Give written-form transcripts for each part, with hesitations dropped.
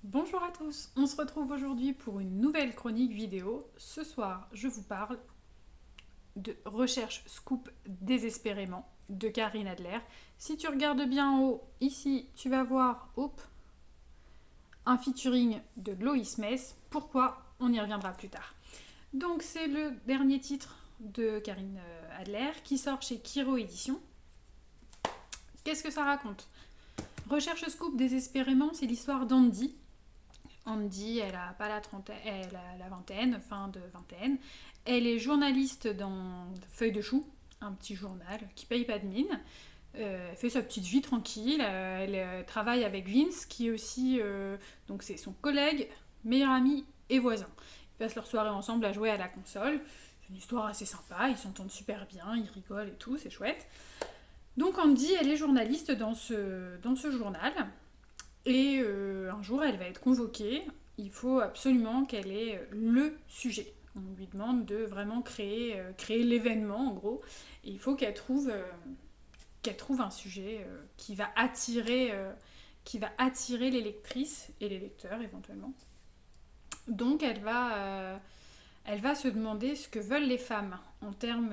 Bonjour à tous, on se retrouve aujourd'hui pour une nouvelle chronique vidéo. Ce soir, je vous parle de Recherche Scoop désespérément de Karine Adler. Si tu regardes bien en haut, ici, tu vas voir un featuring de Lois Mess. Pourquoi? On y reviendra plus tard. Donc c'est le dernier titre de Karine Adler qui sort chez Kiro Édition. Qu'est-ce que ça raconte? Recherche Scoop désespérément, c'est l'histoire d'Andy. Andy, elle a pas la trentaine, elle a la vingtaine, fin de vingtaine. Elle est journaliste dans Feuille de Chou, un petit journal qui paye pas de mine. Elle fait sa petite vie tranquille. Elle travaille avec Vince, qui est aussi, donc c'est son collègue, meilleur ami et voisin. Ils passent leur soirée ensemble à jouer à la console. C'est une histoire assez sympa. Ils s'entendent super bien, ils rigolent et tout, c'est chouette. Donc Andy, elle est journaliste dans ce journal. Et un jour, elle va être convoquée. Il faut absolument qu'elle ait le sujet. On lui demande de vraiment créer l'événement, en gros. Et il faut qu'elle trouve un sujet qui va attirer les lectrices et les lecteurs, éventuellement. Donc, elle va se demander ce que veulent les femmes en termes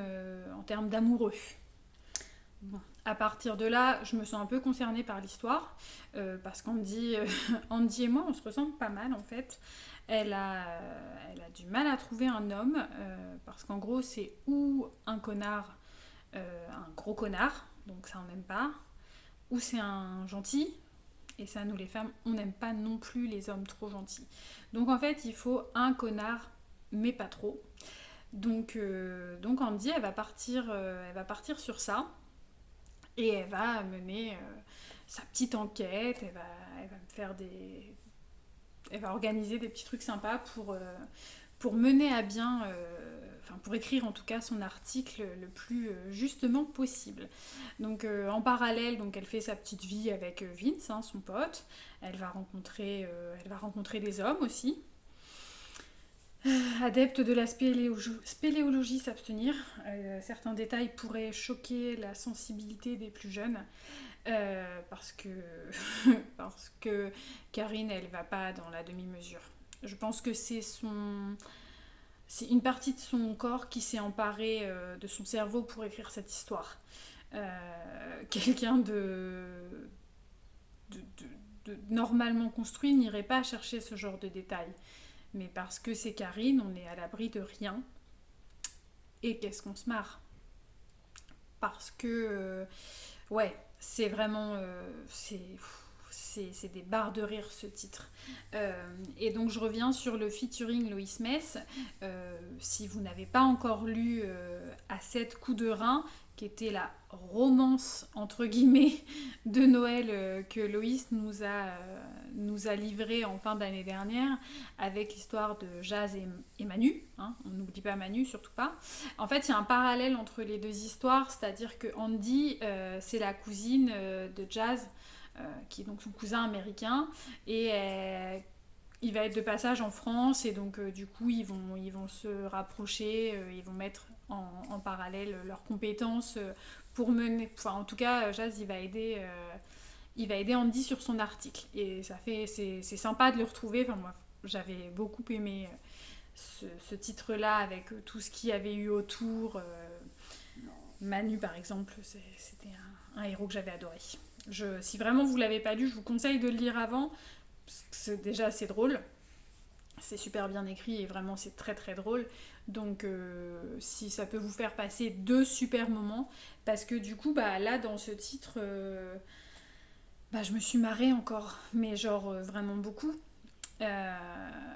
d'amoureux. Bon. À partir de là, je me sens un peu concernée par l'histoire, parce qu'Andy Andy et moi, on se ressemble pas mal en fait. Elle a du mal à trouver un homme, parce qu'en gros, c'est ou un connard, un gros connard, donc ça on n'aime pas, ou c'est un gentil, et ça, nous les femmes, on n'aime pas non plus les hommes trop gentils. Donc en fait, il faut un connard, mais pas trop. Donc Andy, elle va partir sur ça. Et elle va mener sa petite enquête, elle va me faire des. Elle va organiser des petits trucs sympas pour mener à bien, enfin pour écrire en tout cas son article le plus justement possible. Donc en parallèle, donc elle fait sa petite vie avec Vince, hein, son pote. Elle va rencontrer des hommes aussi. Adepte de la spéléologie, s'abstenir. Certains détails pourraient choquer la sensibilité des plus jeunes. Parce que parce que Karine, elle va pas dans la demi-mesure. Je pense que c'est une partie de son corps qui s'est emparée de son cerveau pour écrire cette histoire. Quelqu'un de, de normalement construit n'irait pas chercher ce genre de détails. Mais parce que c'est Karine, on est à l'abri de rien. Et qu'est-ce qu'on se marre? Parce que ouais, c'est vraiment c'est des barres de rire ce titre. Et donc je reviens sur le featuring Lois Mess. Si vous n'avez pas encore lu À 7 coups de rein, qui était la romance entre guillemets de Noël que Loïs nous a livré en fin d'année dernière, avec l'histoire de Jazz et Manu, hein, on n'oublie pas Manu, surtout pas. En fait, il y a un parallèle entre les deux histoires, c'est-à-dire que Andy, c'est la cousine de Jazz, qui est donc son cousin américain, et il va être de passage en France, et donc du coup ils vont se rapprocher, ils vont mettre en parallèle leurs compétences pour mener, enfin en tout cas Jazz il va aider Andy sur son article, et c'est sympa de le retrouver. Enfin moi j'avais beaucoup aimé ce titre-là, avec tout ce qu'il y avait eu autour. Manu, par exemple, c'était un héros que j'avais adoré. Si vraiment vous l'avez pas lu, je vous conseille de le lire avant, parce que c'est déjà assez drôle. C'est super bien écrit et vraiment c'est très très drôle. Donc si ça peut vous faire passer deux super moments, parce que du coup, bah, là dans ce titre, bah, je me suis marrée encore, mais genre vraiment beaucoup.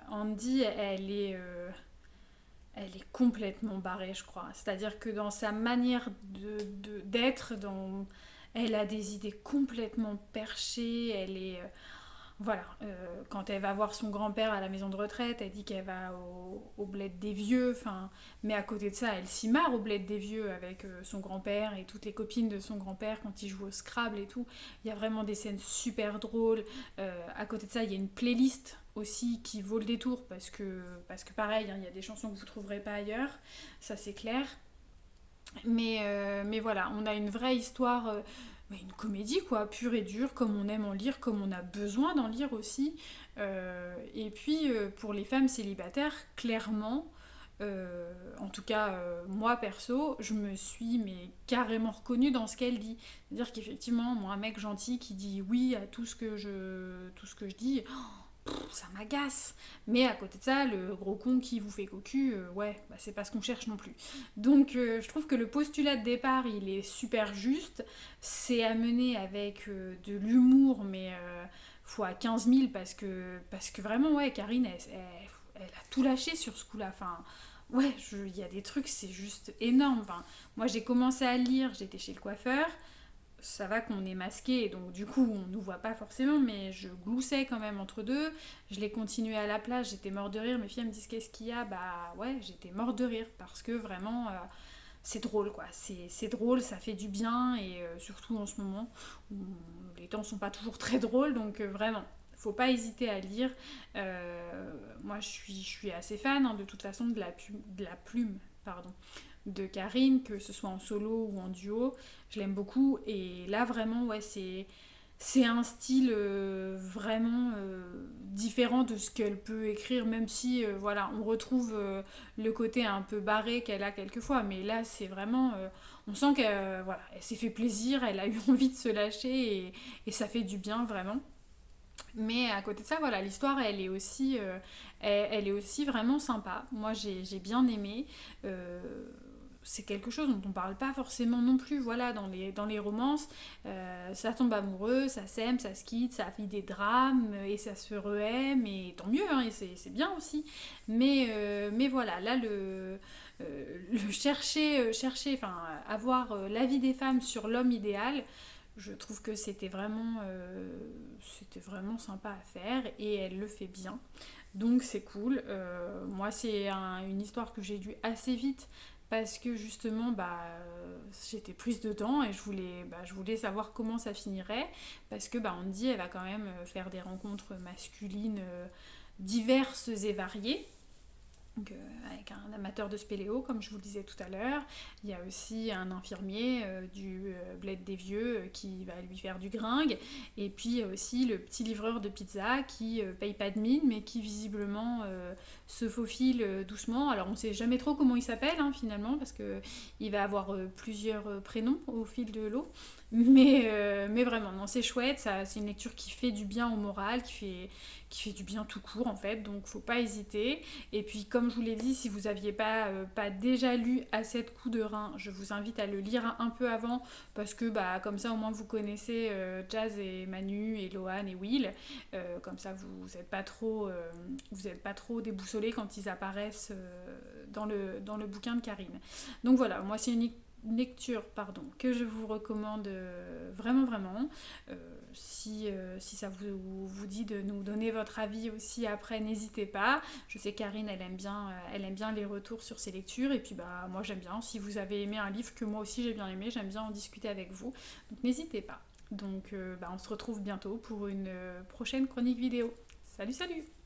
Andy, elle est complètement barrée, je crois. C'est-à-dire que dans sa manière d'être, elle a des idées complètement perchées. Elle est. Voilà. Quand elle va voir son grand-père à la maison de retraite, elle dit qu'elle va au bled des vieux. Mais à côté de ça, elle s'y marre au bled des vieux avec son grand-père et toutes les copines de son grand-père quand ils jouent au Scrabble et tout. Il y a vraiment des scènes super drôles. À côté de ça, il y a une playlist aussi qui vaut le détour, parce que pareil, hein, il y a des chansons que vous ne trouverez pas ailleurs, ça c'est clair. Mais voilà, on a une vraie histoire une comédie, quoi, pure et dure, comme on aime en lire, comme on a besoin d'en lire aussi. Et puis, pour les femmes célibataires, clairement, en tout cas, moi perso, je me suis mais carrément reconnue dans ce qu'elle dit. C'est-à-dire qu'effectivement, moi, un mec gentil qui dit oui à tout ce que je dis, ça m'agace. Mais à côté de ça, le gros con qui vous fait cocu, ouais, bah, c'est pas ce qu'on cherche non plus. Donc je trouve que le postulat de départ, il est super juste. C'est amené avec de l'humour, mais fois 15 000 parce que vraiment, ouais, Karine, elle a tout lâché sur ce coup-là. Enfin, ouais, il y a des trucs, c'est juste énorme. Enfin, moi, j'ai commencé à lire, j'étais chez le coiffeur, ça va qu'on est masqué, donc du coup on nous voit pas forcément, mais je gloussais quand même entre deux. Je l'ai continué à la plage, j'étais mort de rire. Mes filles me disent qu'est-ce qu'il y a, bah ouais, j'étais mort de rire parce que vraiment c'est drôle quoi. C'est drôle, ça fait du bien et surtout en ce moment où les temps sont pas toujours très drôles, donc vraiment. Faut pas hésiter à lire. Moi, je suis assez fan de toute façon de la plume, pardon, de Karine, que ce soit en solo ou en duo. Je l'aime beaucoup. Et là, vraiment, ouais, c'est un style vraiment différent de ce qu'elle peut écrire, même si, voilà, on retrouve le côté un peu barré qu'elle a quelquefois. Mais là, c'est vraiment... on sent qu'elle voilà, elle s'est fait plaisir, elle a eu envie de se lâcher et ça fait du bien, vraiment. Mais à côté de ça, voilà, l'histoire, elle est aussi vraiment sympa. Moi, j'ai bien aimé. Euh, c'est quelque chose dont on parle pas forcément non plus, voilà, dans les romances. Ça tombe amoureux, ça s'aime, ça se quitte, ça vit des drames, et ça se re-aime, et tant mieux, hein, et c'est bien aussi. Mais voilà, là, le enfin, avoir l'avis des femmes sur l'homme idéal, je trouve que c'était vraiment sympa à faire et elle le fait bien. Donc c'est cool. Moi, une histoire que j'ai lue assez vite parce que justement, j'étais prise dedans et je voulais savoir comment ça finirait. Parce que, on dit, elle va quand même faire des rencontres masculines diverses et variées. Donc, avec un amateur de spéléo, comme je vous le disais tout à l'heure. Il y a aussi un infirmier du bled des vieux qui va lui faire du gringue. Et puis il y a aussi le petit livreur de pizza qui paye pas de mine, mais qui visiblement se faufile doucement. Alors on sait jamais trop comment il s'appelle finalement, parce qu'il va avoir plusieurs prénoms au fil de l'eau. Mais vraiment, non, c'est chouette, c'est une lecture qui fait du bien au moral, qui fait du bien tout court en fait, donc faut pas hésiter. Et puis comme je vous l'ai dit, si vous n'aviez pas déjà lu À 7 coups de rein, je vous invite à le lire un peu avant, parce que comme ça au moins vous connaissez Jazz et Manu et Lohan et Will. Comme ça vous n'êtes pas trop déboussolés quand ils apparaissent dans le bouquin de Karine. Donc voilà, moi c'est une lecture que je vous recommande vraiment vraiment. Si ça vous dit de nous donner votre avis aussi après, n'hésitez pas. Je sais Karine, elle aime bien les retours sur ses lectures, et puis moi j'aime bien. Si vous avez aimé un livre que moi aussi j'ai bien aimé, j'aime bien en discuter avec vous. Donc n'hésitez pas. Donc on se retrouve bientôt pour une prochaine chronique vidéo. Salut salut!